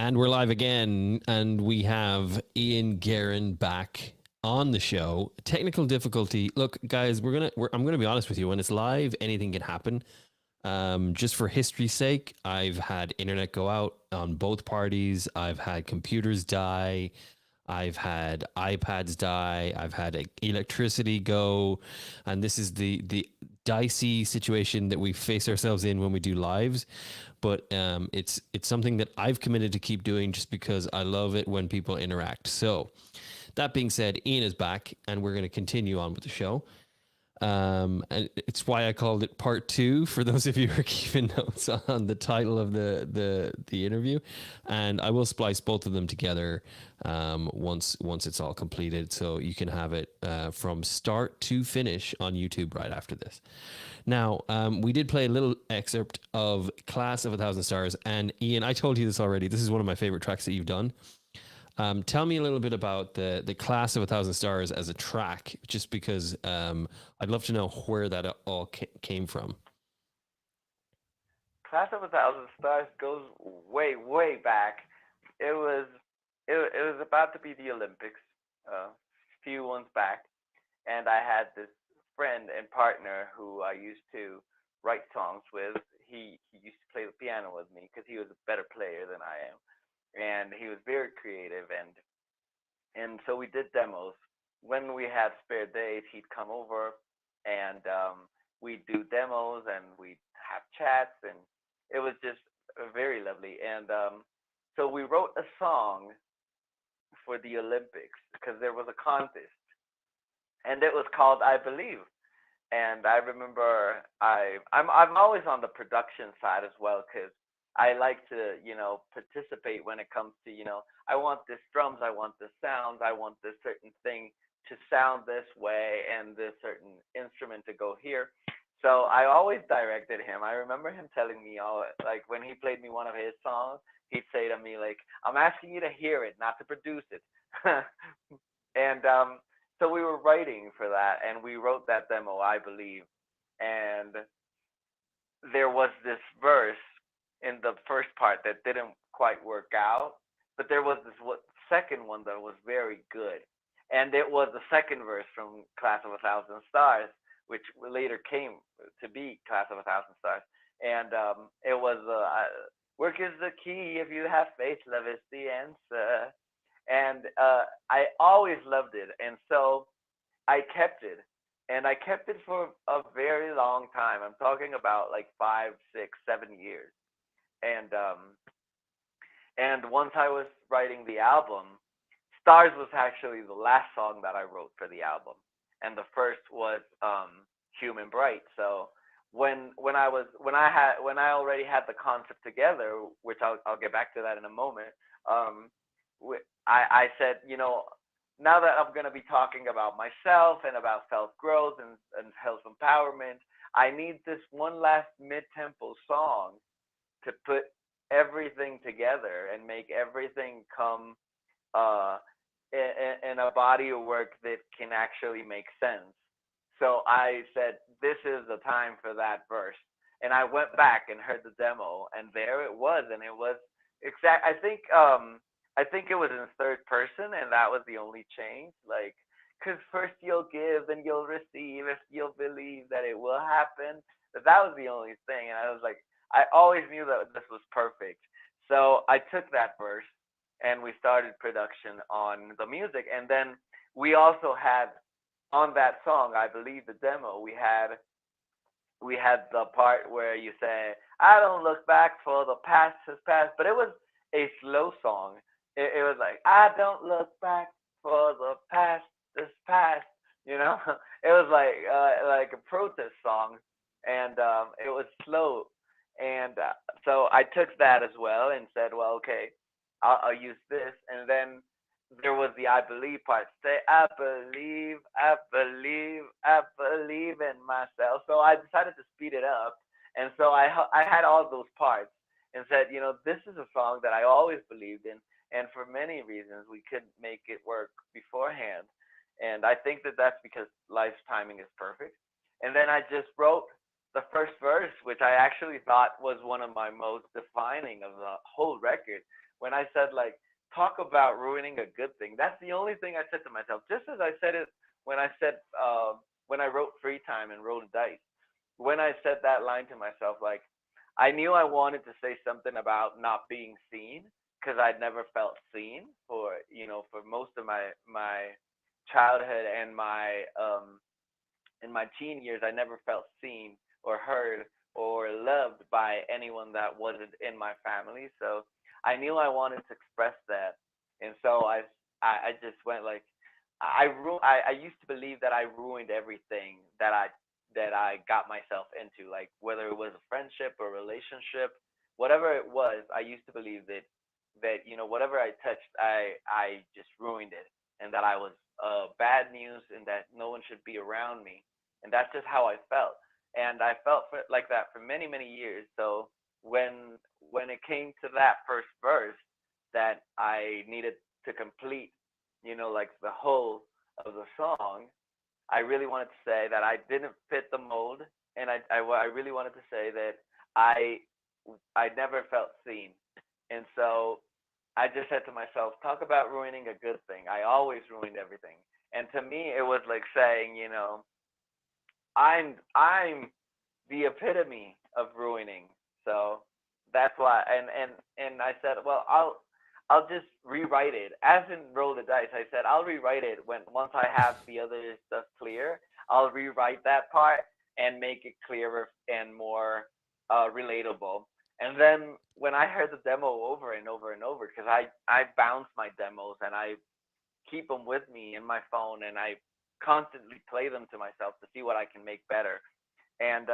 And we're live again, and we have Ian Guerin back on the show. Technical difficulty. Look, guys, I'm gonna be honest with you. When it's live, anything can happen. Just for history's sake, I've had internet go out on both parties. I've had computers die. I've had iPads die. I've had electricity go, and this is the dicey situation that we face ourselves in when we do lives. But it's something that I've committed to keep doing just because I love it when people interact. So that being said, Ian is back, and we're going to continue on with the show. And it's why I called it part two for those of you who are keeping notes on the title of the interview. And I will splice both of them together once it's all completed, so you can have it from start to finish on YouTube right after this. Now, we did play a little excerpt of Class of 1,000 Stars, and Ian, I told you this already. This is one of my favorite tracks that you've done. Tell me a little bit about the Class of 1,000 Stars as a track, just because I'd love to know where that all came from. Class of 1,000 Stars goes way, way back. It was it was about to be the Olympics, a few ones back, and I had this friend and partner who I used to write songs with. He used to play the piano with me because he was a better player than I am, and he was very creative, and so we did demos. When we had spare days, he'd come over, and we'd do demos, and we'd have chats, and it was just very lovely. And so we wrote a song for the Olympics because there was a contest, and it was called "I Believe." And I remember I'm always on the production side as well because I like to participate when it comes to I want this drums, I want this sounds, I want this certain thing to sound this way and this certain instrument to go here. So I always directed him. I remember him telling me all like when he played me one of his songs, he'd say to me like, "I'm asking you to hear it, not to produce it." And so we were writing for that, and we wrote that demo, I believe. And there was this verse in the first part that didn't quite work out, but there was this second one that was very good, and it was the second verse from Class of 1,000 Stars, which later came to be Class of 1,000 Stars, and it was work is the key. If you have faith, love is the answer, and I always loved it, and so I kept it, and I kept it for a very long time. I'm talking about like 5, 6, 7 years, and once I was writing the album, Stars was actually the last song that I wrote for the album, and the first was Human Bright. So when I already had the concept together, which I'll get back to that in a moment, um, I said, now that I'm going to be talking about myself and about self growth and self empowerment, I need this one last mid tempo song to put everything together and make everything come uh, in a body of work that can actually make sense. So I said, this is the time for that verse. And I went back and heard the demo, and there it was, and it was exact. I think it was in third person, and that was the only change. Like, because first you'll give, then you'll receive. If you'll believe that it will happen, but that was the only thing. And I was like, I always knew that this was perfect. So I took that verse, and we started production on the music, and then we also had on that song, I believe the demo, we had the part where you say, "I don't look back for the past has passed," but it was a slow song. It was like, "I don't look back for the past is past," you know. It was like a protest song, and it was slow, and so I took that as well and said, "Well, okay, I'll use this," and then there was the "I believe" part. Say, I believe, I believe in myself. So I decided to speed it up, and so I had all those parts and said, this is a song that I always believed in, and for many reasons we couldn't make it work beforehand, and I think that that's because life's timing is perfect. And then I just wrote the first verse, which I actually thought was one of my most defining of the whole record, when I said like talk about ruining a good thing. That's the only thing I said to myself. Just as I said it when I said when I wrote Free Time and Roll the Dice. When I said that line to myself, like I knew I wanted to say something about not being seen because I'd never felt seen for for most of my childhood and my in my teen years. I never felt seen or heard or loved by anyone that wasn't in my family. So I knew I wanted to express that, and so I just went like I used to believe that I ruined everything that I got myself into, like whether it was a friendship or relationship, whatever it was. I used to believe that whatever I touched, I just ruined it, and that I was bad news, and that no one should be around me, and that's just how I felt, and I felt like that for many many years. So when it came to that first verse that I needed to complete, like the whole of the song, I really wanted to say that I didn't fit the mold, and I really wanted to say that I I never felt seen, and so I just said to myself, talk about ruining a good thing. I always ruined everything, and to me, it was like saying, I'm the epitome of ruining. So that's why, and I said, well, I'll just rewrite it. As in Roll the Dice, I said I'll rewrite it when once I have the other stuff clear. I'll rewrite that part and make it clearer and more relatable. And then when I heard the demo over and over and over, because I bounce my demos and I keep them with me in my phone, and I constantly play them to myself to see what I can make better. And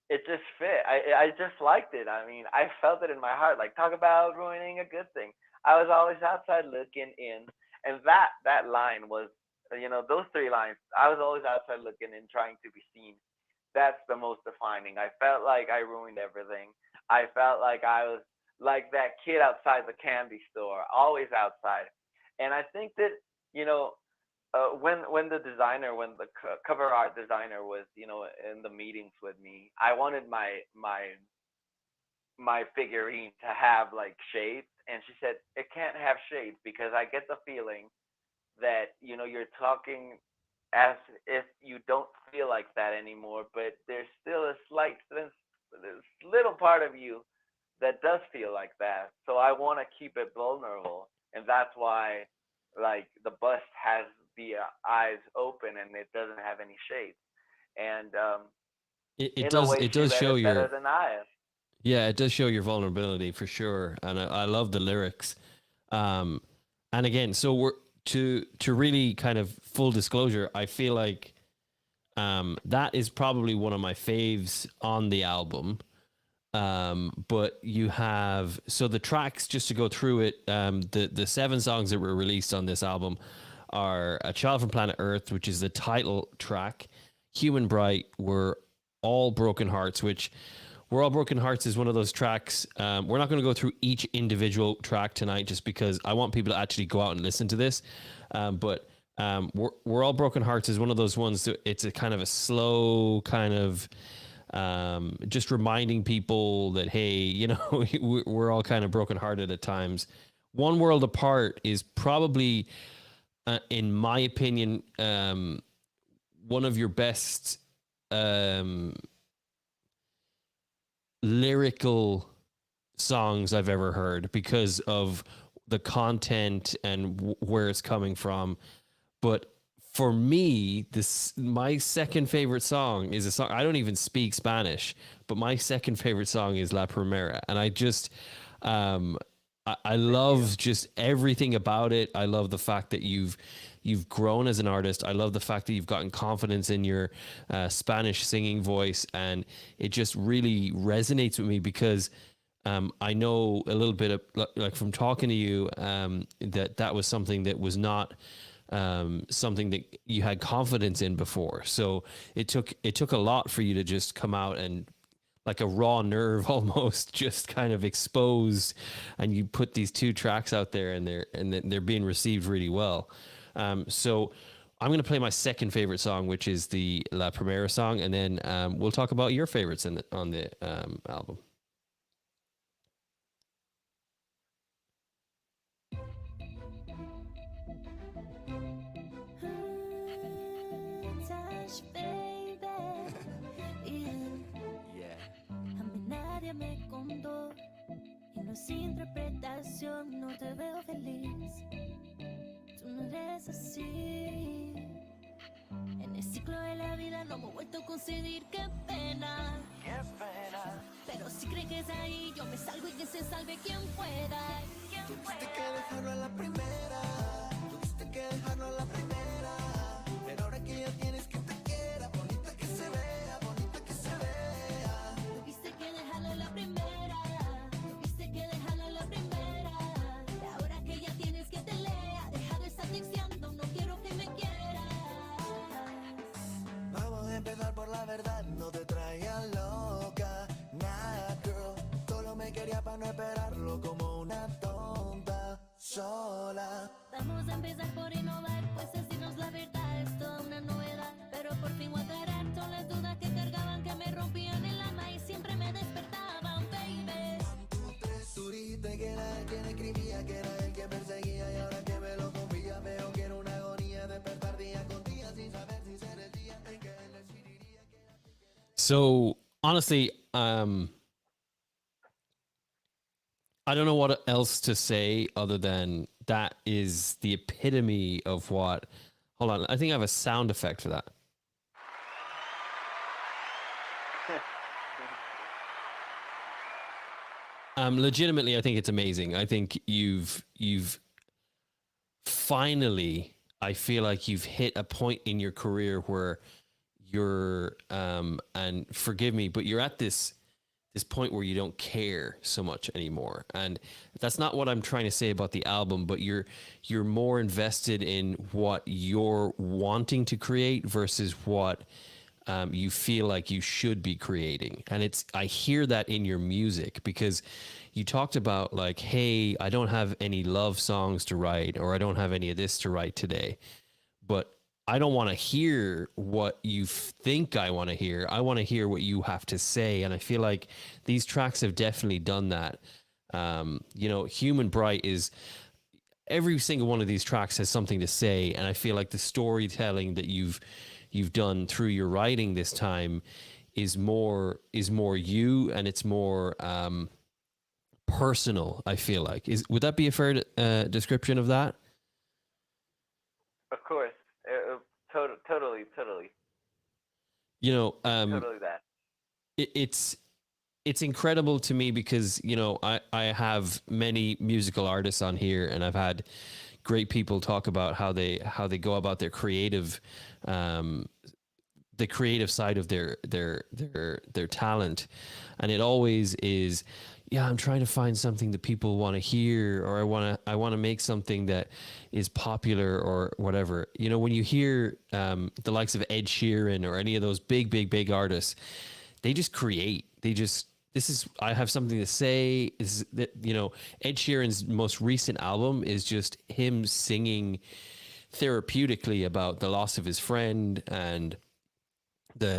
it just fit. I just liked it. I mean, I felt it in my heart. Like talk about ruining a good thing. I was always outside looking in, and that line was, those three lines. I was always outside looking in, trying to be seen. That's the most defining. I felt like I ruined everything. I felt like I was like that kid outside the candy store, always outside. And I think that you know when the designer, when the cover art designer was in the meetings with me, I wanted my figurine to have like shades, and she said it can't have shades because I get the feeling that you're talking as if you don't feel like that anymore, but there's still a slight this little part of you that does feel like that. So I want to keep it vulnerable, and that's why like the bust has the eyes open and it doesn't have any shades. And It in a does, way, it she does read show it better your, than I. yeah, it does show your vulnerability for sure, and I love the lyrics. Um, and again, so we're to really kind of full disclosure, I feel like that is probably one of my faves on the album. But you have, so the tracks, just to go through it, the seven songs that were released on this album are A Child from Planet Earth, which is the title track. Human Bright, were All Broken Hearts, which We're All Broken Hearts is one of those tracks. We're not going to go through each individual track tonight just because I want people to actually go out and listen to this. But We're All Broken Hearts is one of those ones that it's a kind of a slow kind of just reminding people that, hey, we're all kind of brokenhearted at times. One World Apart is probably, in my opinion, one of your best lyrical songs I've ever heard because of the content and where it's coming from. But for me, this my second favorite song is a song I don't even speak Spanish, but my second favorite song is La Primera, and I just I love just everything about it. I love the fact that you've grown as an artist. I love the fact that you've gotten confidence in your Spanish singing voice, and it just really resonates with me because I know a little bit of, like from talking to you, that was something that was not something that you had confidence in before. So it took a lot for you to just come out and, like a raw nerve almost, just kind of exposed, and you put these two tracks out there, and they're being received really well. So I'm going to play my second favorite song, which is the La Primera song, and then we'll talk about your favorites on the album. hush, baby. Yeah. A mí nadie me contó y no es interpretación, no te veo feliz. Tú no eres así. En el ciclo de la vida no me he vuelto a conseguir, qué pena. Qué pena. Pero si crees que es ahí, yo me salgo y que se salve quien pueda. Tuviste que dejarlo a la primera. Tuviste que dejarlo a la primera. Pero ahora que ya tienes que te quiera, bonita que se vea, bonita que se vea. Tuviste que dejarlo a la primera. Tuviste que dejarlo a la primera. Ahora que ya tienes que te lea, deja de estar texteando, no quiero que me quieras. Vamos a empezar por la verdad, no te traigas loca. Nah, girl, solo me quería para no esperarlo como una tonta sola. Vamos a empezar por innovar, pues decirnos la verdad es toda una novedad. Pero por fin voy a aclarar todas las dudas que cargaban, que me rompían el alma y siempre me despertaban, baby. 1, 2, 3. Tú dijiste que era él quien escribía, que era él que perseguía, y ahora que me lo confía veo que era una agonía despertar día con día sin saber si será el día en que él decidiría que era. So honestly, I don't know what else to say other than that is the epitome of what. Hold on, I think I have a sound effect for that. Legitimately, I think it's amazing. I think you've finally, I feel like you've hit a point in your career where you're and forgive me, but you're at this point where you don't care so much anymore. And that's not what I'm trying to say about the album, but you're more invested in what you're wanting to create versus what you feel like you should be creating. And I hear that in your music, because you talked about like, hey, I don't have any love songs to write, or I don't have any of this to write today, but I don't want to hear what you think I want to hear. I want to hear what you have to say. And I feel like these tracks have definitely done that. Human Bright is, every single one of these tracks has something to say. And I feel like the storytelling that you've done through your writing this time is more you, and it's more personal. I feel like, would that be a fair description of that? Of course, totally. Totally that. It's incredible to me because I have many musical artists on here, and I've had great people talk about how they go about their creative the creative side of their talent, and it always is, yeah, I'm trying to find something that people want to hear, or I want to make something that is popular or whatever. When you hear the likes of Ed Sheeran or any of those big artists, they just create. I have something to say. Is that, Ed Sheeran's most recent album is just him singing therapeutically about the loss of his friend and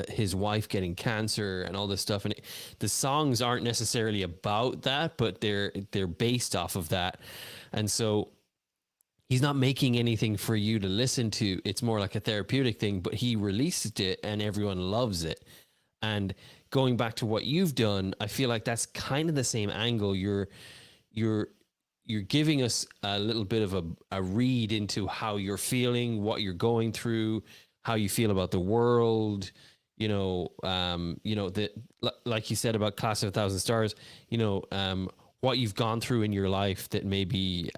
his wife getting cancer and all this stuff, and the songs aren't necessarily about that, but they're based off of that. And so he's not making anything for you to listen to. It's more like a therapeutic thing, but he released it and everyone loves it. And going back to what you've done, I feel like that's kind of the same angle. You're giving us a little bit of a read into how you're feeling, what you're going through, how you feel about the world, that, like you said about Class of 1,000 Stars, what you've gone through in your life that maybe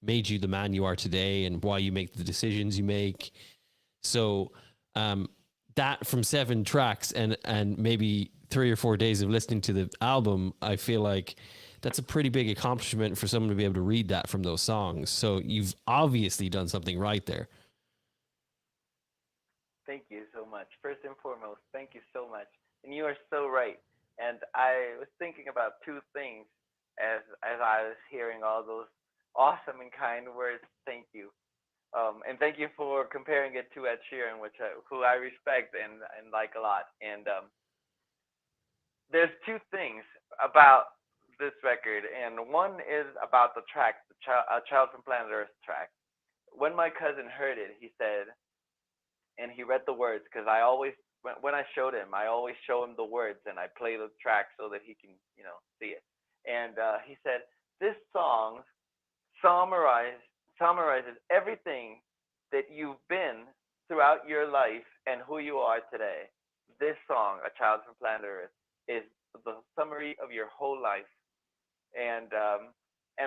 made you the man you are today, and why you make the decisions you make. So that from 7 tracks and maybe 3 or 4 days of listening to the album, I feel like that's a pretty big accomplishment for someone to be able to read that from those songs. So you've obviously done something right there. Thank you so much. First and foremost, thank you so much. And you are so right. And I was thinking about 2 things as I was hearing all those awesome and kind words. Thank you. And thank you for comparing it to Ed Sheeran, who I respect and like a lot. And there's 2 things about this record, and one is about the track, A Child from Planet Earth track. When my cousin heard it, he said, and he read the words because I always when I showed him, I always show him the words and I play the track so that he can see it. And he said, "This song summarize summarizes everything that you've been throughout your life and who you are today. This song, A Child from Planet Earth, is the summary of your whole life." And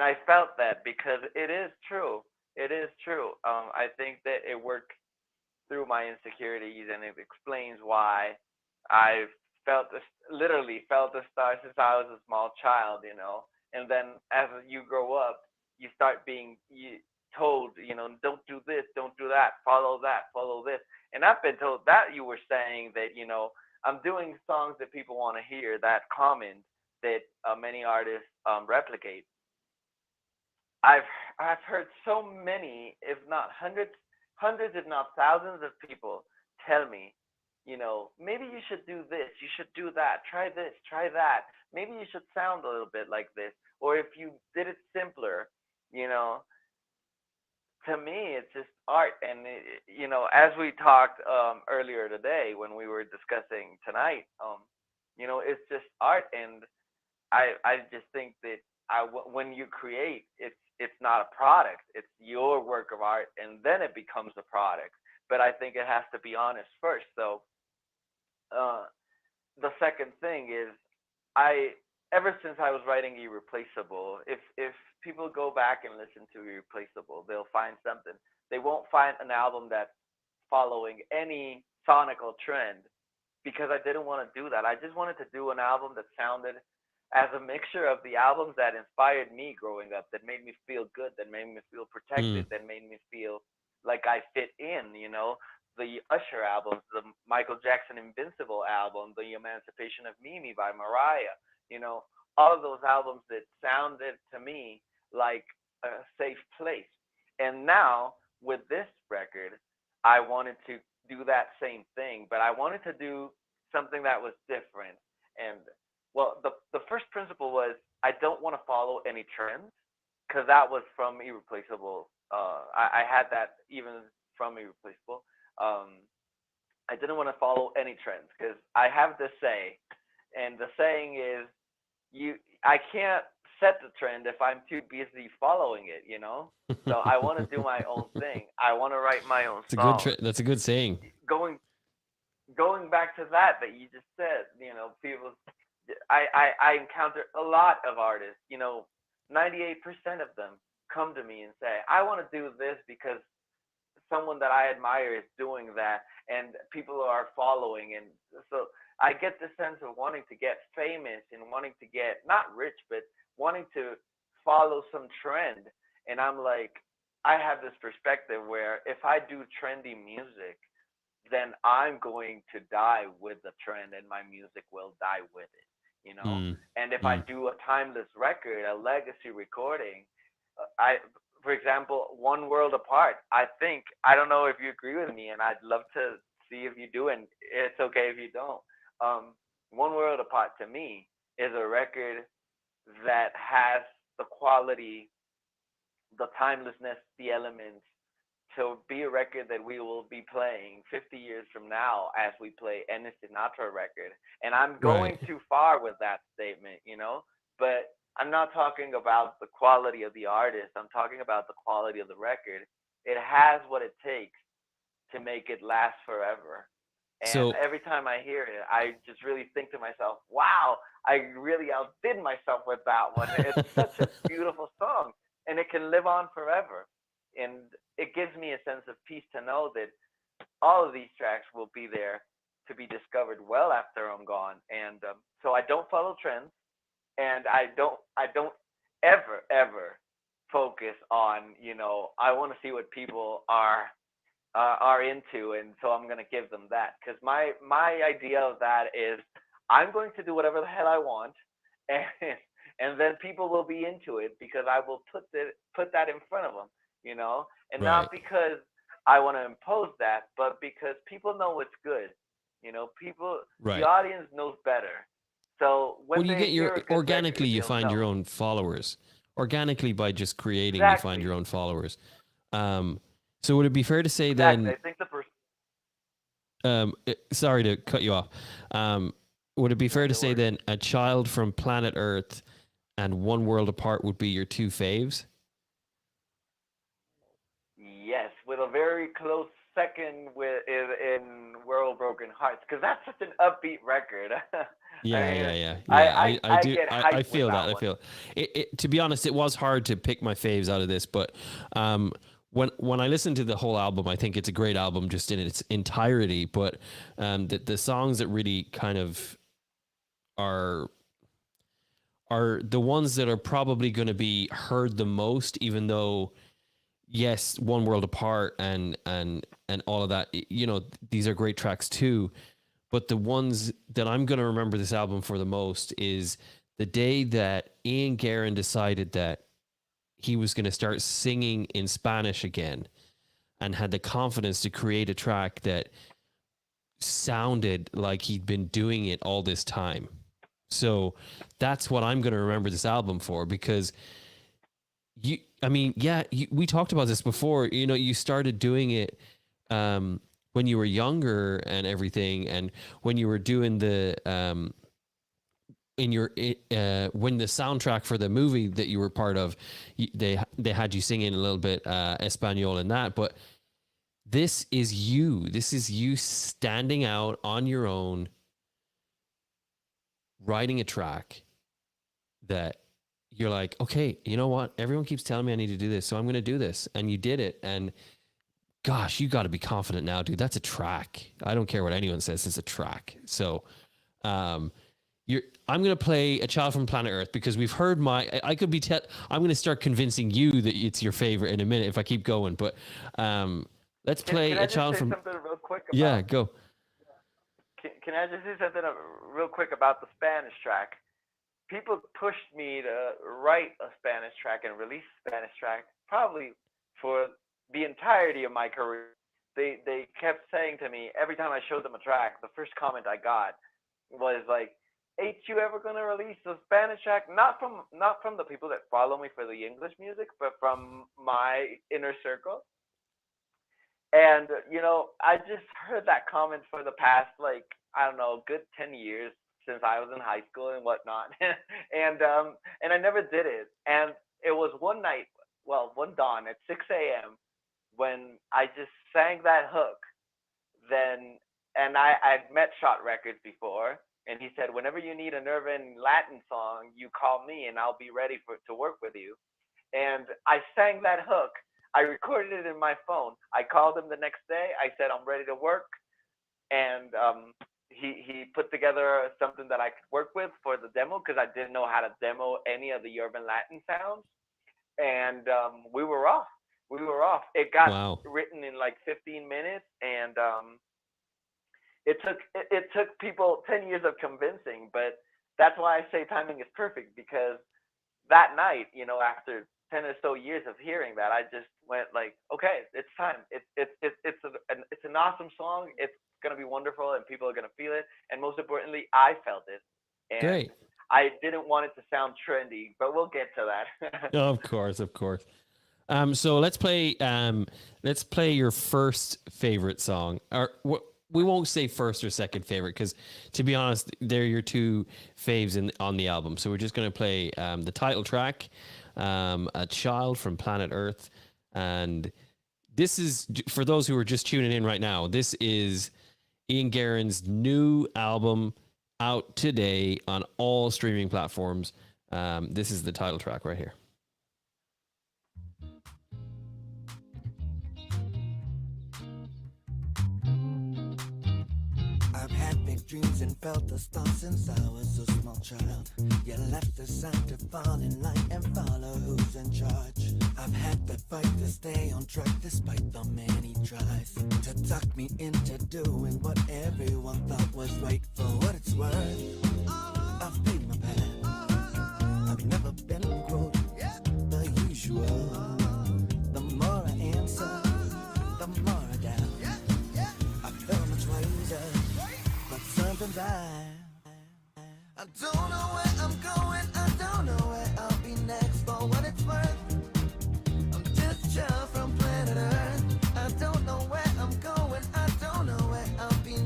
I felt that because it is true. It is true. I think that it worked through my insecurities, and it explains why I've literally felt the stars since I was a small child. And then as you grow up, you start being told, don't do this, don't do that, follow this. And I've been told that you were saying that, I'm doing songs that people want to hear, that common, that many artists replicate. I've I've heard so many, if not hundreds, if not thousands of people tell me, maybe you should do this, you should do that, try this, try that. Maybe you should sound a little bit like this, or if you did it simpler, you know. To me, it's just art, and as we talked earlier today when we were discussing tonight, it's just art, and I just think that when you create, it's not a product. It's your work of art, and then it becomes a product. But I think it has to be honest first. So uh, the second thing is, I ever since I was writing Irreplaceable, if people go back and listen to Irreplaceable, they'll find something. They won't find an album that's following any sonical trend because I didn't want to do that. I just wanted to do an album that sounded as a mixture of the albums that inspired me growing up, that made me feel good, that made me feel Mm, protected, that made me feel like I fit in. The Usher albums, the Michael Jackson Invincible album, the Emancipation of Mimi by Mariah, you know, all of those albums that sounded to me like a safe place. And now with this record, I wanted to do that same thing, but I wanted to do something that was different. And well, the first principle was I don't want to follow any trends because that was from Irreplaceable. I had that even from Irreplaceable. Um, I didn't want to follow any trends because I have this say, and the saying is, you I can't set the trend if I'm too busy following it. So I want to do my own thing. I want to write my own it's a good. songs. That's a good saying. Going going back to that you just said, people, I encounter a lot of artists, 98% of them come to me and say, I want to do this because someone that I admire is doing that and people are following. And so I get the sense of wanting to get famous and wanting to get not rich, but wanting to follow some trend. And I'm like, I have this perspective where if I do trendy music, then I'm going to die with the trend and my music will die with it. Mm, And if I mm. do a timeless record, a legacy recording, I, for example, One World Apart, I don't know if you agree with me, and I'd love to see if you do, and it's okay if you don't. Um, One World Apart to me is a record that has the quality, the timelessness, the elements to be a record that we will be playing 50 years from now as we play any Sinatra record. And I'm Right. going too far with that statement. But I'm not talking about the quality of the artist. I'm talking about the quality of the record. It has what it takes to make it last forever. And So every time I hear it, I just really think to myself, wow, I really outdid myself with that one. It's such a beautiful song and it can live on forever. And it gives me a sense of peace to know that all of these tracks will be there to be discovered well after I'm gone. And so I don't follow trends, and I don't ever focus on I want to see what people are into, and so I'm gonna give them that because my idea of that is I'm going to do whatever the hell I want, and and then people will be into it because I will put that in front of them, and not right, because I want to impose that, but because people know what's good. The right. audience knows better. So Well, when you they get your hear a good organically. record, You they'll find your know own followers. Organically, by just creating, you find exactly, your own followers. Um, so would it be fair to say exactly. then? I think the Sorry to cut you off. Would it be fair to No say worries. then A Child from Planet Earth and One World Apart would be your two faves? Yes, with a very close second with in World Broken Hearts, because that's such an upbeat record. I Yeah, mean, yeah, yeah, I, yeah. I I I do. get I hyped with feel that. that I one. feel it. To be honest, it was hard to pick my faves out of this, but when I listen to the whole album, I think it's a great album just in its entirety. But the songs that really kind of are the ones that are probably going to be heard the most, even though yes, One World Apart and all of that, you know, these are great tracks too. But the ones that I'm going to remember this album for the most is the day that Ian Guerin decided that he was going to start singing in Spanish again and had the confidence to create a track that sounded like he'd been doing it all this time. So that's what I'm going to remember this album for, because we talked about this before. You know, you started doing it when you were younger and everything, and when you were doing the when the soundtrack for the movie that you were part of, they had you singing a little bit Espanol in that. But this is you. This is you standing out on your own, writing a track that you're like, okay, you know what? Everyone keeps telling me I need to do this, so I'm going to do this. And you did it. And gosh, you got to be confident now, dude. That's a track. I don't care what anyone says. It's a track. So, I'm going to play A Child from Planet Earth because we've heard I could be, I'm going to start convincing you that it's your favorite in a minute if I keep going. But, let's play Can I A just Child say from, something real quick about? yeah, go. Can I just say something real quick about the Spanish track? People pushed me to write a Spanish track and release a Spanish track probably for the entirety of my career. They kept saying to me every time I showed them a track, the first comment I got was like, "Ain't you ever gonna release a Spanish track?" Not from the people that follow me for the English music, but from my inner circle. And I just heard that comment for the past, like, I don't know, good 10 years since I was in high school and whatnot, and I never did it. And it was one night, well, one dawn at 6 a.m. when I just sang that hook. Then, and I'd met Shot Records before, and he said, whenever you need a Nervin Latin song, you call me and I'll be ready to work with you. And I sang that hook. I recorded it in my phone. I called him the next day. I said I'm ready to work, and he put together something that I could work with for the demo because I didn't know how to demo any of the urban Latin sounds, and we were off. We were off. It got Wow. written in like 15 minutes, and it took people 10 years of convincing, but that's why I say timing is perfect, because that night, after 10 or so years of hearing that, I just went like, okay, it's time. It's an awesome song. It's gonna be wonderful, and people are gonna feel it. And most importantly, I felt it, and Great. I didn't want it to sound trendy, but we'll get to that. Of course, of course. So let's play your first favorite song, or we won't say first or second favorite, because to be honest, they're your two faves on the album. So we're just going to play the title track, A Child from Planet Earth. And this is, for those who are just tuning in right now, this is Ian Guerin's new album, out today on all streaming platforms. This is the title track right here. I've had big dreams and felt the stars since I was a small child. You left the sign to fall in line and follow who's in charge. I've had to fight to stay on track despite the many tries to talk me into doing what everyone thought was right. For what it's worth, I've paid my path. I've never been quote the usual. The more I answer, the more I doubt. I feel much wiser, but something's I don't know where I'm going, I don't know where I'll be next. For what it's worth, I'm just a child from planet Earth. I don't know where I'm going, I don't know where I'll be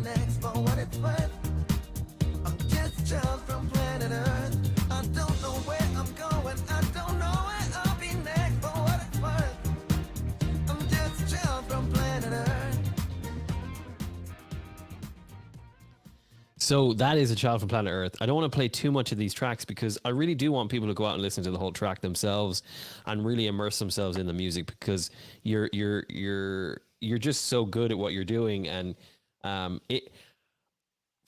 So that is A Child from Planet Earth. I don't want to play too much of these tracks because I really do want people to go out and listen to the whole track themselves and really immerse themselves in the music, because you're just so good at what you're doing. And it,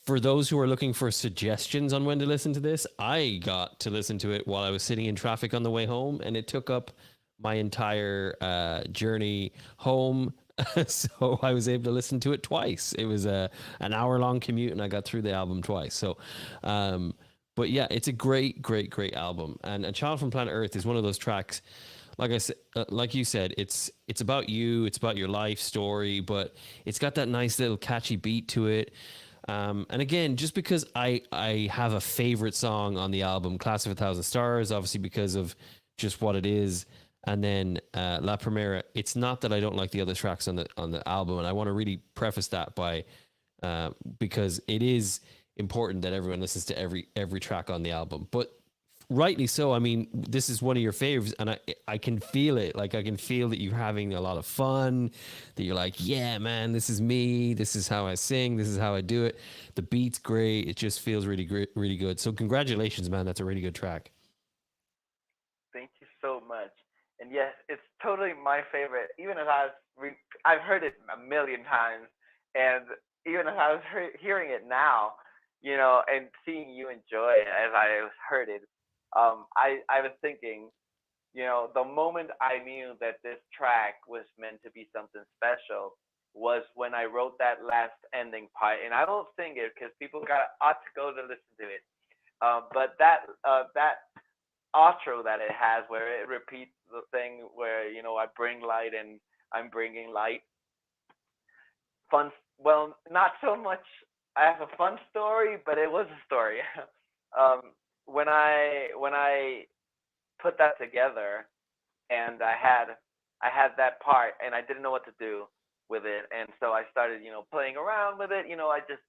for those who are looking for suggestions on when to listen to this, I got to listen to it while I was sitting in traffic on the way home, and it took up my entire journey home. So I was able to listen to it twice. It was an hour long commute, and I got through the album twice. So, but yeah, it's a great, great, great album. And A Child from Planet Earth is one of those tracks. Like I said, like you said, it's about you. It's about your life story, but it's got that nice little catchy beat to it. And again, just because I have a favorite song on the album, Class of 1,000 Stars, obviously because of just what it is, and then La Primera. It's not that I don't like the other tracks on the album, and I want to really preface that by because it is important that everyone listens to every track on the album. But rightly so. I mean, this is one of your favorites, and I can feel it. Like, I can feel that you're having a lot of fun, that you're like, yeah, man, this is me. This is how I sing. This is how I do it. The beat's great. It just feels really great, really good. So congratulations, man. That's a really good track. Thank you so much. And yes, it's totally my favorite. Even as I've heard it a million times, and even as I was hearing it now, and seeing you enjoy it as I heard it, I was thinking, the moment I knew that this track was meant to be something special was when I wrote that last ending part. And I won't sing it because people ought to go to listen to it. But that outro that it has, where it repeats the thing where I bring light and I'm bringing light. Fun. Well, not so much. I have a fun story, but it was a story. um, when I put that together, and I had that part, and I didn't know what to do with it, and so I started playing around with it. I just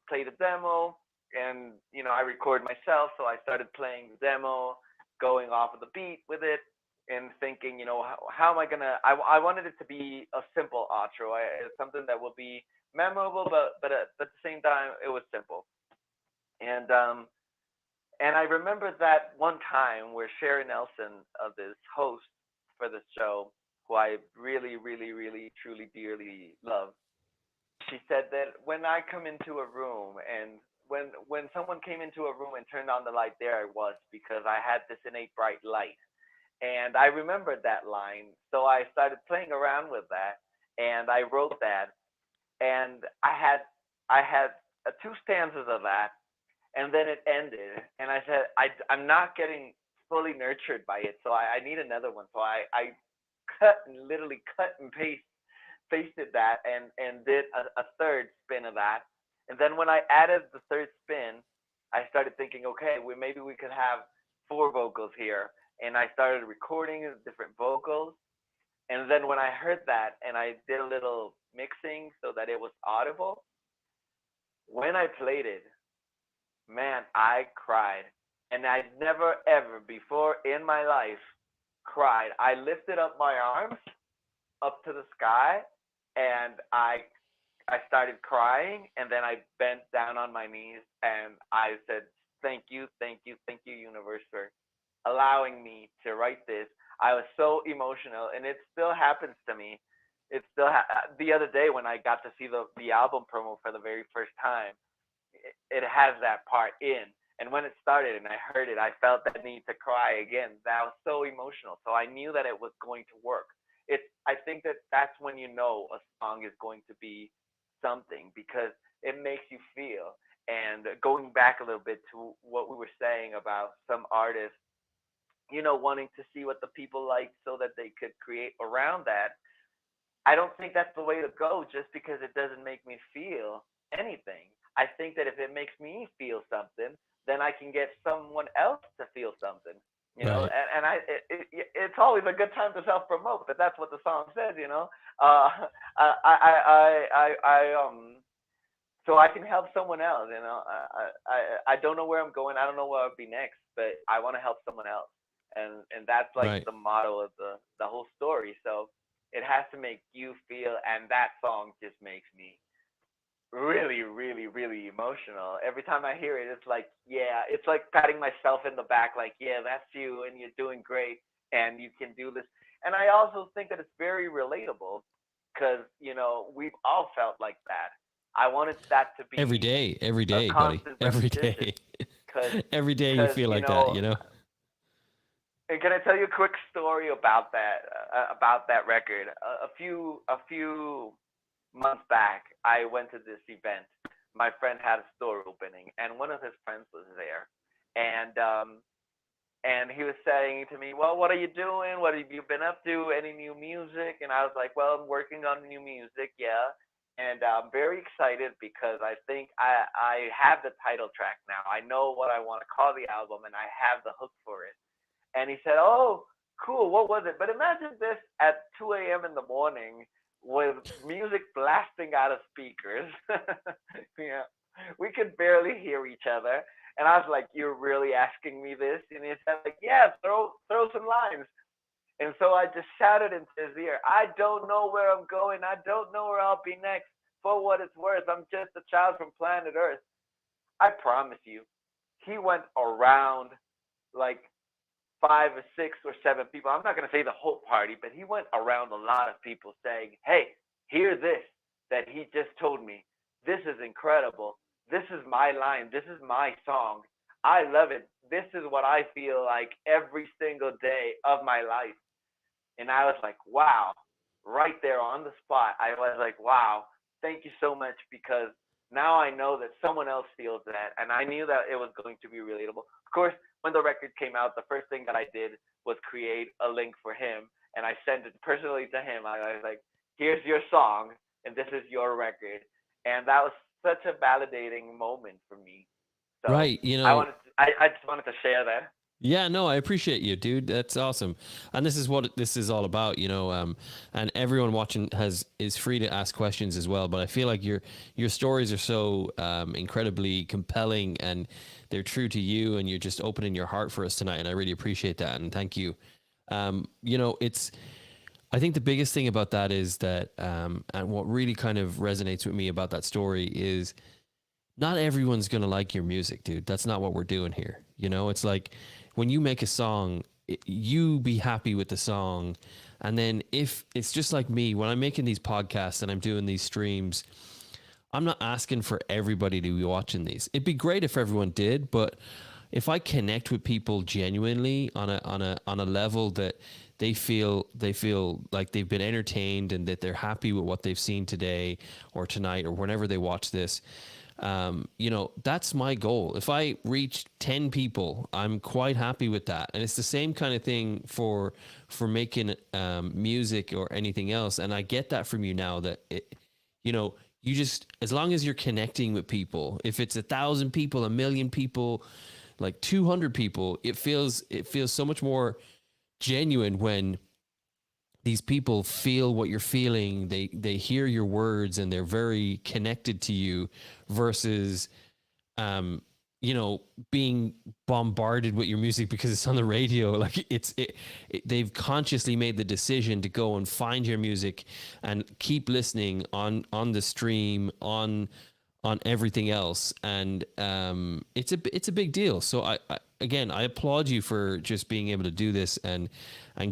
played a demo, and I record myself, so I started playing the demo, going off of the beat with it, and thinking, how am I gonna? I wanted it to be a simple outro, something that would be memorable, but at the same time it was simple. And I remember that one time where Sherry Nelson, this host for the show, who I really, really, really, truly, dearly love, she said that when I come into a room, and when someone came into a room and turned on the light, there I was, because I had this innate bright light. And I remembered that line, so I started playing around with that, and I wrote that, and I had two stanzas of that, and then it ended, and I said, I'm not getting fully nurtured by it, so I need another one. So I literally cut and pasted that, and did a third spin of that. And then when I added the third spin, I started thinking, okay, maybe we could have four vocals here. And I started recording different vocals. And then when I heard that, and I did a little mixing so that it was audible, when I played it, man, I cried. And I'd never ever before in my life cried. I lifted up my arms up to the sky, and I started crying, and then I bent down on my knees, and I said, thank you, thank you, thank you, universe, for allowing me to write this. I was so emotional, and it still happens to me. The other day when I got to see the album promo for the very first time, it has that part in. And when it started and I heard it, I felt that need to cry again. That was so emotional. So I knew that it was going to work. I think that that's when you know a song is going to be something, because it makes you feel. And going back a little bit to what we were saying about some artists, wanting to see what the people like so that they could create around that. I don't think that's the way to go just because it doesn't make me feel anything. I think that if it makes me feel something, then I can get someone else to feel something. Right. It's always a good time to self promote, but that's what the song says. Uh, I so I can help someone else. I don't know where I'm going. I don't know where I'll be next, but I want to help someone else, and that's like Right. the motto of the whole story. So it has to make you feel, and that song just makes me really, really, really emotional. Every time I hear it, it's like, yeah, it's like patting myself in the back, like, yeah, that's you, and you're doing great, and you can do this. And I also think that it's very relatable, because we've all felt like that. I wanted that to be Every a day, buddy, constant every repetition, day. because Every day you because feel like that, you know? and can I tell you a quick story about that record? A few months back, I went to this event. My friend had a store opening, and one of his friends was there, and he was saying to me, "Well, what are you doing? What have you been up to? Any new music?" And I was like, "Well, I'm working on new music, yeah." And I'm very excited because I think I have the title track now. I know what I want to call the album, and I have the hook for it. And he said, "Oh, cool. What was it?" But imagine this at 2 a.m. in the morning with music blasting out of speakers. Yeah, we could barely hear each other. And I was like, "You're really asking me this?" And he said, like, "Yeah, throw some lines." And so I just shouted into his ear, "I don't know where I'm going. I don't know where I'll be next. For what it's worth, I'm just a child from planet Earth." I promise you, he went around like 5 or 6 or 7 people. I'm not going to say the whole party, but he went around a lot of people saying, "Hey, hear this that he just told me. This is incredible. This is my line. This is my song. I love it. This is what I feel like every single day of my life." And I was like, wow, right there on the spot. I was like, wow, thank you so much, because now I know that someone else feels that. And I knew that it was going to be relatable. Of course, when the record came out, the first thing that I did was create a link for him, and I sent it personally to him. I was like, here's your song, and this is your record. And that was such a validating moment for me. So Right. You know, I just wanted to share that. yeah, no, I appreciate you, dude. That's awesome. And this is what this is all about, you know. And everyone watching is free to ask questions as well. But I feel like your stories are so incredibly compelling, and they're true to you, and you're just opening your heart for us tonight. And I really appreciate that. And thank you. It's I think the biggest thing about that is that, and what really kind of resonates with me about that story is not everyone's going to like your music, dude. That's not what we're doing here. You know, it's like when you make a song, you be happy with the song. And then if it's just like me, when I'm making these podcasts and I'm doing these streams, I'm not asking for everybody to be watching these. It'd be great if everyone did, but if I connect with people genuinely on a level that they feel like they've been entertained and that they're happy with what they've seen today or tonight or whenever they watch this, that's my goal. If I reach 10 people, I'm quite happy with that. And it's the same kind of thing for making music or anything else. And I get that from you now that you just, as long as you're connecting with people, if it's 1,000 people, 1,000,000 people, like 200 people, it feels so much more genuine when these people feel what you're feeling. They hear your words and they're very connected to you versus being bombarded with your music because it's on the radio. Like they've consciously made the decision to go and find your music and keep listening on the stream, on everything else. And it's a big deal. So I again, I applaud you for just being able to do this and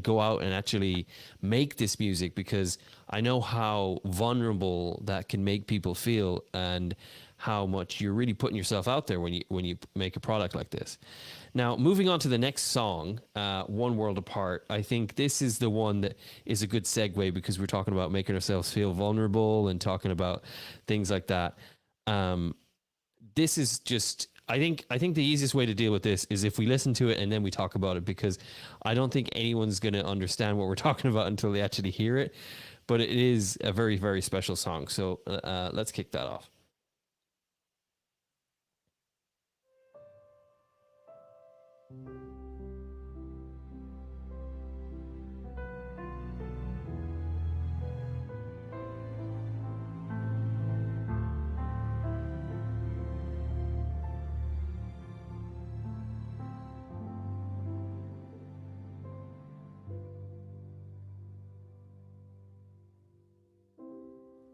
go out and actually make this music, because I know how vulnerable that can make people feel and how much you're really putting yourself out there when you make a product like this. Now, moving on to the next song, One World Apart. I think this is the one that is a good segue, because we're talking about making ourselves feel vulnerable and talking about things like that. This is just, I think the easiest way to deal with this is if we listen to it and then we talk about it, because I don't think anyone's going to understand what we're talking about until they actually hear it. But it is a very, very special song. So let's kick that off.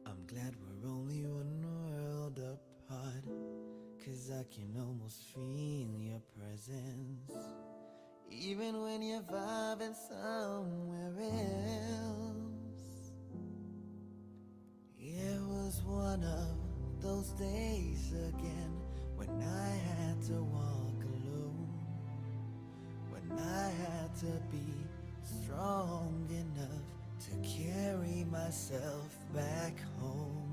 I'm glad we're only one world 'cause I can almost feel your presence. Even when you're vibing somewhere else. It was one of those days again when I had to walk alone, when I had to be strong enough to carry myself back home.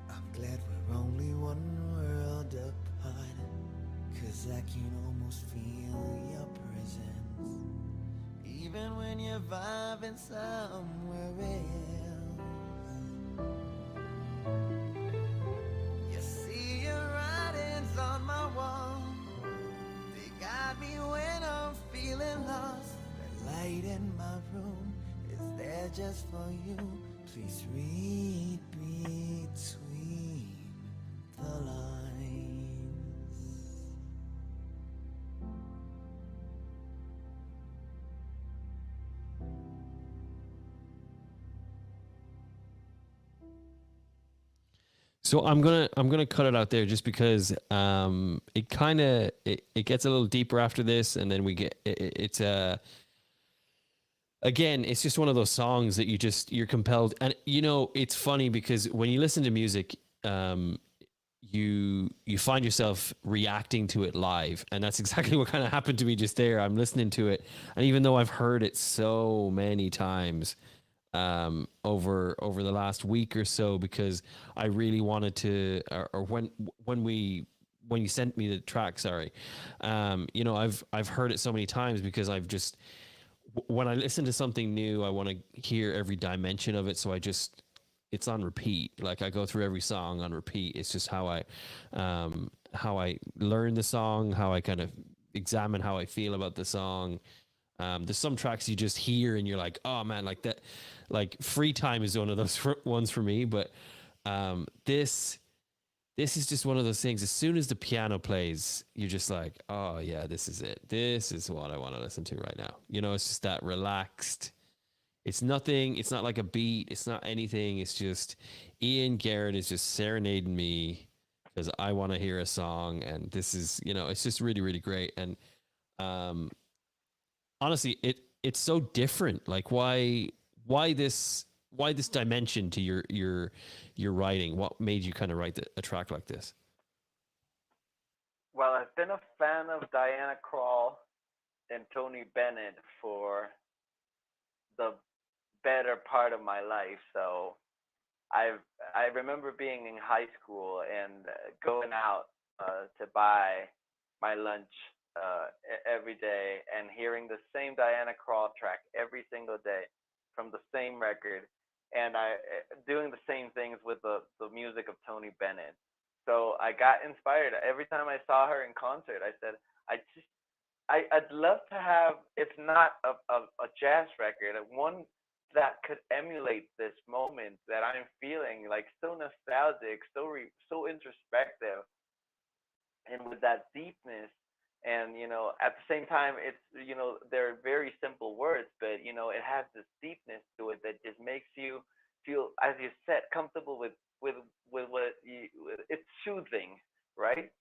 I'm glad we're only one world apart, 'cause I can almost feel your presence, even when you're vibing somewhere else. You see your writings on my wall, they guide me when I'm feeling lost. That light in my room is there just for you. Please read between the lines. So I'm gonna cut it out there just because it kind of it gets a little deeper after this, and then we get it's again, it's just one of those songs that you're compelled. And it's funny because when you listen to music, you find yourself reacting to it live, and that's exactly what kind of happened to me just there. I'm listening to it, and even though I've heard it so many times over the last week or so, because I really wanted to, or when you sent me the track, sorry, I've heard it so many times because I've just, when I listen to something new, I want to hear every dimension of it. So it's on repeat. Like I go through every song on repeat. It's just how I learn the song, how I kind of examine how I feel about the song. There's some tracks you just hear and you're like, oh man, like that, like Free Time is one of those ones for me. But this is just one of those things. As soon as the piano plays, you're just like, oh yeah, this is it. This is what I want to listen to right now. It's just that relaxed. It's nothing. It's not like a beat. It's not anything. It's just Ian Guerin is just serenading me because I want to hear a song. And this is, it's just really, really great. And honestly, it's so different. Like why this dimension to your writing? What made you kind of write a track like this? Well, I've been a fan of Diana Krall and Tony Bennett for the better part of my life. So I remember being in high school and going out to buy my lunch every day and hearing the same Diana Krall track every single day from the same record, and I doing the same things with the music of Tony Bennett. So I got inspired every time I saw her in concert. I said, I'd love to have, if not a jazz record, one that could emulate this moment that I'm feeling, like so nostalgic, so introspective, and with that deepness. And at the same time, it's they're very simple words, but it has this deepness to it that just makes you feel, as you said, comfortable with what it's soothing, right?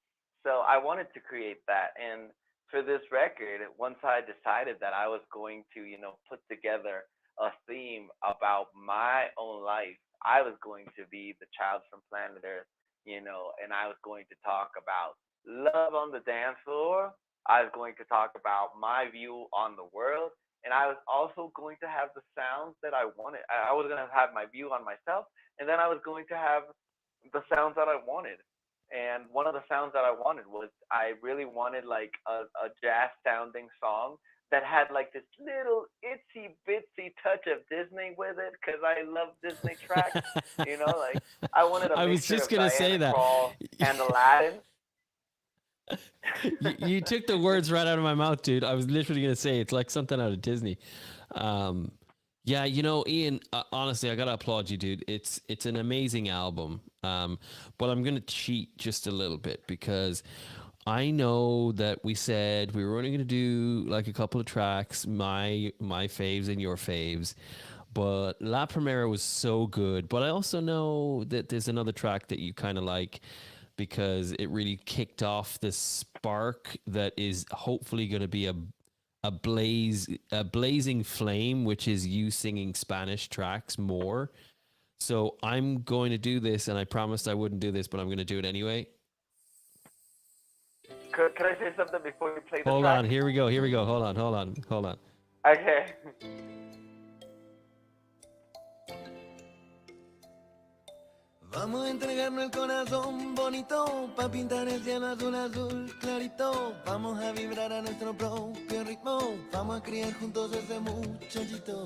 So I wanted to create that, and for this record, once I decided that I was going to put together a theme about my own life, I was going to be the child from planet Earth, and I was going to talk about love on the dance floor. I was going to talk about my view on the world, and I was also going to have the sounds that I wanted. I was going to have my view on myself, and then I was going to have the sounds that I wanted. And one of the sounds that I wanted was, I really wanted like a jazz sounding song that had like this little itsy bitsy touch of Disney with it, because I love Disney tracks. Like I wanted a I was mixture just of gonna say Diana that. Krall and Aladdin. You took the words right out of my mouth, dude. I was literally gonna say it's like something out of Disney. Yeah, Ian. Honestly, I gotta applaud you, dude. It's an amazing album. But I'm gonna cheat just a little bit because I know that we said we were only gonna do like a couple of tracks, my faves and your faves. But La Primera was so good. But I also know that there's another track that you kind of like because it really kicked off this spark that is hopefully going to be a blazing flame, which is you singing Spanish tracks more. So I'm going to do this, and I promised I wouldn't do this, but I'm going to do it anyway. Could I say something before you play the Hold track? on, here we go. Hold on. Okay. Vamos a entregarnos el corazón bonito pa' pintar el cielo azul, azul clarito. Vamos a vibrar a nuestro propio ritmo. Vamos a criar juntos ese muchachito.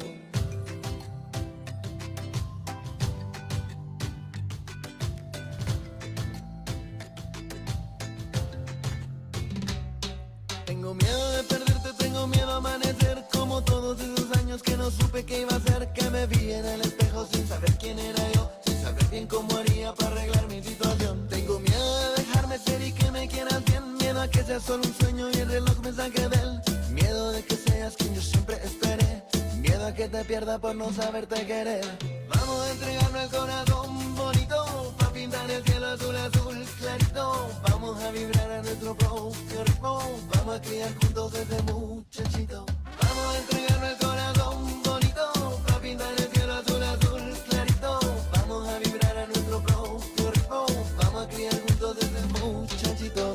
Tengo miedo de perderte, tengo miedo a amanecer como todos esos años que no supe qué iba a ser. Que me vi en el espejo sin saber quién era yo, sin saber bien cómo haría para arreglar mi situación. Tengo miedo de dejarme ser y que me quieras bien, miedo a que sea solo un sueño y el reloj me saque de él. Miedo de que seas quien yo siempre esperé, miedo a que te pierda por no saberte querer. Vamos a entregarnos el corazón bonito pa' pintar el cielo azul, azul clarito. Vamos a vibrar a nuestro propio ritmo. Vamos a criar juntos ese muchachito. Vamos a entregarnos el corazón bonito pa' pintar el cielo azul, azul clarito. Vamos a vibrar a nuestro propio ritmo. Vamos a criar juntos ese muchachito.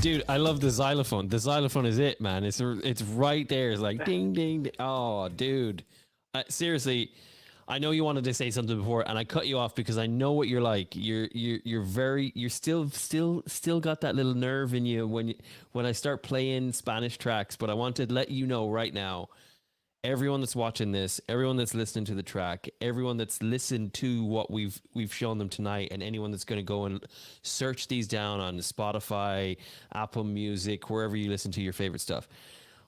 Dude, I love the xylophone. The xylophone is it, man. It's right there. It's like ding, ding, ding. Oh, dude. Seriously, I know you wanted to say something before, and I cut you off because I know what you're like. You're still got that little nerve in you when I start playing Spanish tracks. But I want to let you know right now, everyone that's watching this, everyone that's listening to the track, everyone that's listened to what we've shown them tonight, and anyone that's going to go and search these down on Spotify, Apple Music, wherever you listen to your favorite stuff.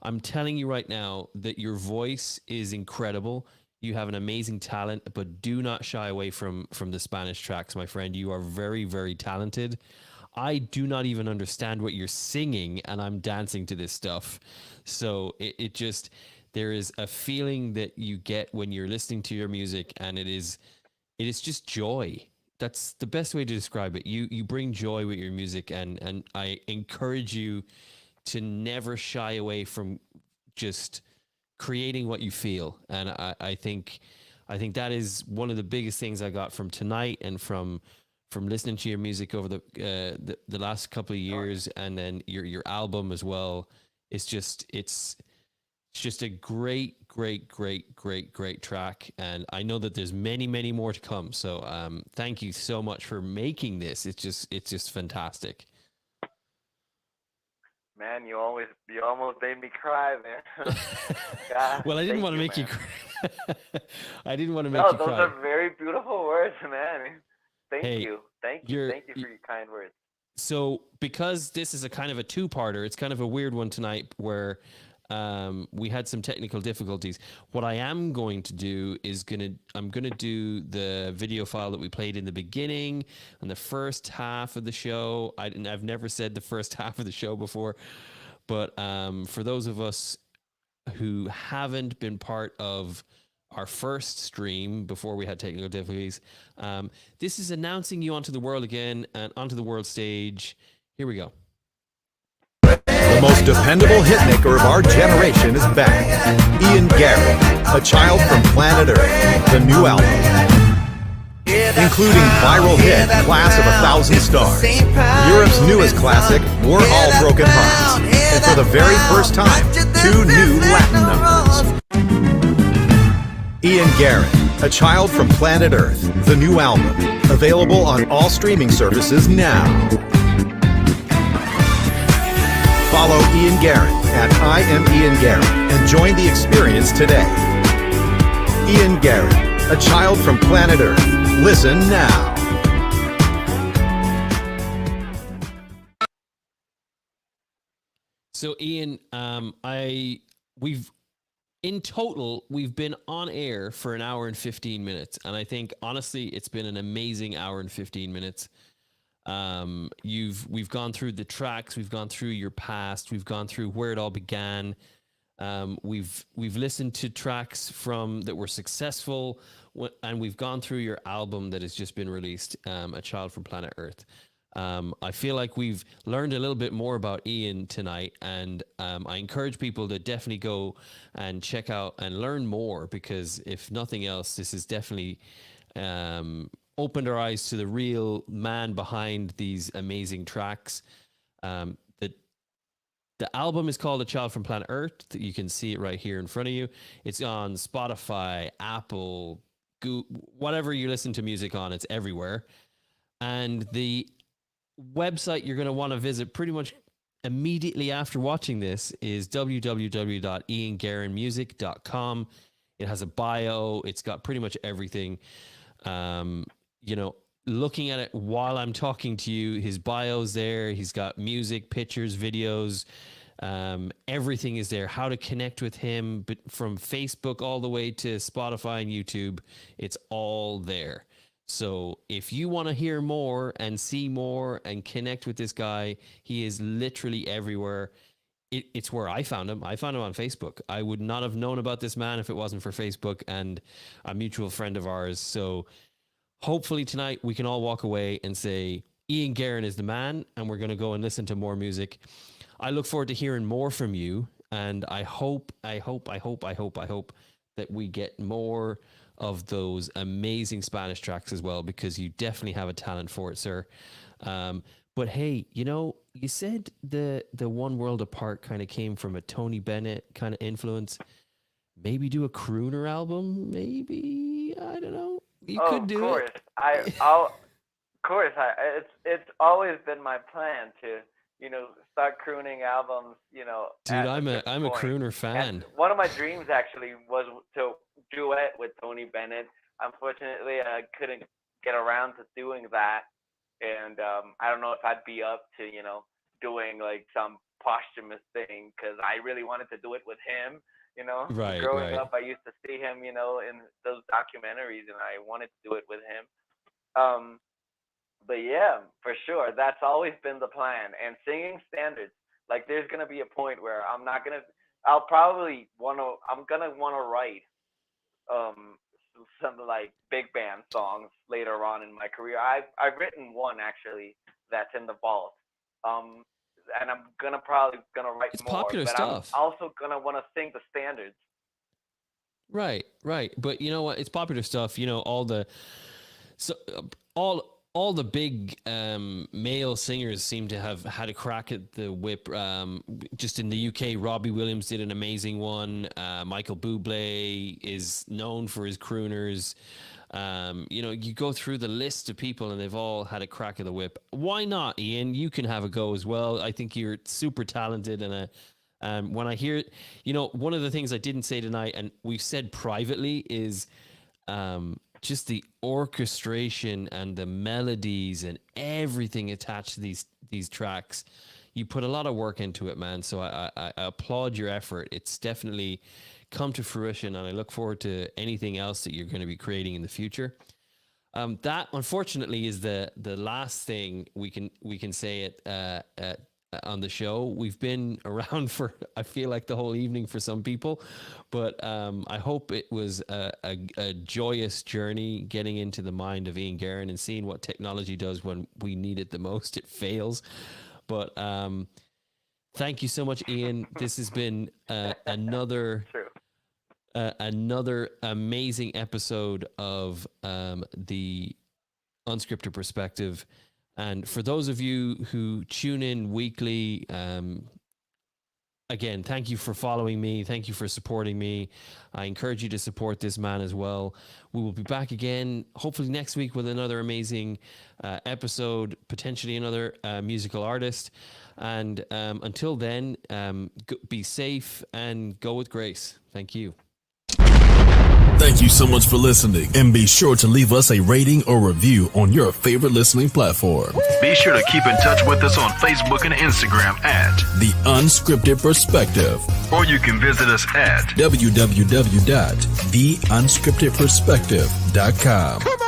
I'm telling you right now that your voice is incredible. You have an amazing talent, but do not shy away from the Spanish tracks, my friend. You are very, very talented. I do not even understand what you're singing, and I'm dancing to this stuff. So it just... there is a feeling that you get when you're listening to your music, and it is just joy. That's the best way to describe it. You bring joy with your music, and I encourage you to never shy away from just creating what you feel. And I think that is one of the biggest things I got from tonight and from listening to your music over the last couple of years, and then your album as well. It's just a great track, and I know that there's many more to come. So thank you so much for making this. It's just fantastic. Man, you almost made me cry, man. God, well, I didn't want to make you cry. I didn't want to make you cry. No, those are very beautiful words, man. Thank you for your kind words. So because this is a kind of a two-parter, it's kind of a weird one tonight where we had some technical difficulties. What I am going to do is I'm gonna do the video file that we played in the beginning and the first half of the show. I've never said the first half of the show before, but for those of us who haven't been part of our first stream before we had technical difficulties, this is announcing you onto the world again and onto the world stage. Here we go. The most dependable hitmaker of our generation is back. Ian Guerin, A Child from Planet Earth, the new album. Including viral hit Class of 1,000 Stars, Europe's newest classic, We're All Broken Hearts, and for the very first time, 2 new Latin numbers. Ian Guerin, A Child from Planet Earth, the new album, available on all streaming services now. Follow Ian Guerin at I Am Ian Guerin and join the experience today. Ian Guerin, A Child from Planet Earth. Listen now. So Ian, we've been on air for an hour and 15 minutes, and I think honestly it's been an amazing hour and 15 minutes. We've gone through the tracks, we've gone through your past, we've gone through where it all began. We've listened to tracks from that were successful, and we've gone through your album that has just been released, A Child from Planet Earth. I feel like we've learned a little bit more about Ian tonight, and I encourage people to definitely go and check out and learn more, because if nothing else, this has definitely opened our eyes to the real man behind these amazing tracks. The album is called A Child from Planet Earth. You can see it right here in front of you. It's on Spotify, Apple, Google, whatever you listen to music on, it's everywhere. And the website you're going to want to visit pretty much immediately after watching this is www.ianguerinmusic.com. It has a bio. It's got pretty much everything. Looking at it while I'm talking to you, his bio's there. He's got music, pictures, videos. Everything is there. How to connect with him, but from Facebook all the way to Spotify and YouTube, it's all there. So if you want to hear more and see more and connect with this guy, he is literally everywhere. It's where I found him. I found him on Facebook. I would not have known about this man if it wasn't for Facebook and a mutual friend of ours. So hopefully tonight we can all walk away and say, Ian Guerin is the man, and we're going to go and listen to more music. I look forward to hearing more from you, and I hope that we get more of those amazing Spanish tracks as well, because you definitely have a talent for it, sir. But hey, you said the One World Apart kind of came from a Tony Bennett kind of influence. Maybe do a crooner album, maybe, I don't know. You could do it. It's always been my plan to, start crooning albums, Dude, I'm a crooner fan. And one of my dreams actually was to duet with Tony Bennett. Unfortunately, I couldn't get around to doing that. And I don't know if I'd be up to, doing like some posthumous thing, because I really wanted to do it with him. Right, growing up, I used to see him, in those documentaries, and I wanted to do it with him. But yeah, for sure, that's always been the plan. And singing standards, like there's gonna be a point where I'm gonna want to write some like big band songs later on in my career. I've written one actually that's in the vault. And I'm probably gonna write it's more. Popular but stuff. I'm also gonna want to sing the standards. Right. But you know what? It's popular stuff. All the big male singers seem to have had a crack at the whip. Just in the UK, Robbie Williams did an amazing one. Michael Bublé is known for his crooners. You go through the list of people and they've all had a crack of the whip. Why not, Ian? You can have a go as well. I think you're super talented, and when I hear it, one of the things I didn't say tonight, and we've said privately, is just the orchestration and the melodies and everything attached to these tracks. You put a lot of work into it, man. So I applaud your effort. It's definitely come to fruition, and I look forward to anything else that you're going to be creating in the future. That, unfortunately, is the last thing we can say it on the show. We've been around for, I feel like, the whole evening for some people, but I hope it was a joyous journey getting into the mind of Ian Guerin and seeing what technology does when we need it the most. It fails. But thank you so much, Ian. This has been another amazing episode of the Unscripted Perspective. And for those of you who tune in weekly, again, thank you for following me. Thank you for supporting me. I encourage you to support this man as well. We will be back again, hopefully next week, with another amazing episode, potentially another musical artist. And until then, be safe and go with grace. Thank you. Thank you so much for listening, and be sure to leave us a rating or review on your favorite listening platform. Be sure to keep in touch with us on Facebook and Instagram at The Unscripted Perspective. or you can visit us at www.theunscriptedperspective.com. Come on!